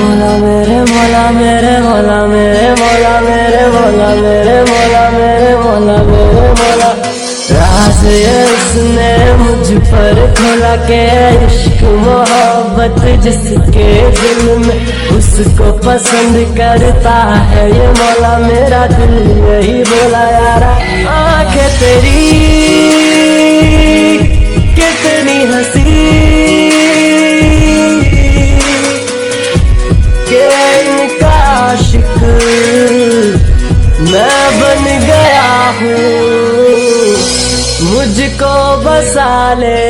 मौला मेरे मौला मेरे मौला मेरे मौला मेरे मौला मेरे मौला मेरे मौला मेरे मौला। राज ये उसने मुझ पर खोला के इश्क मोहब्बत जिसके दिल में उसको पसंद करता है ये मौला मेरा दिल यही बोला यारा। आंखें तेरी कितनी हंसी के इनका आशिक मैं बन गया हूँ, मुझको बसा ले।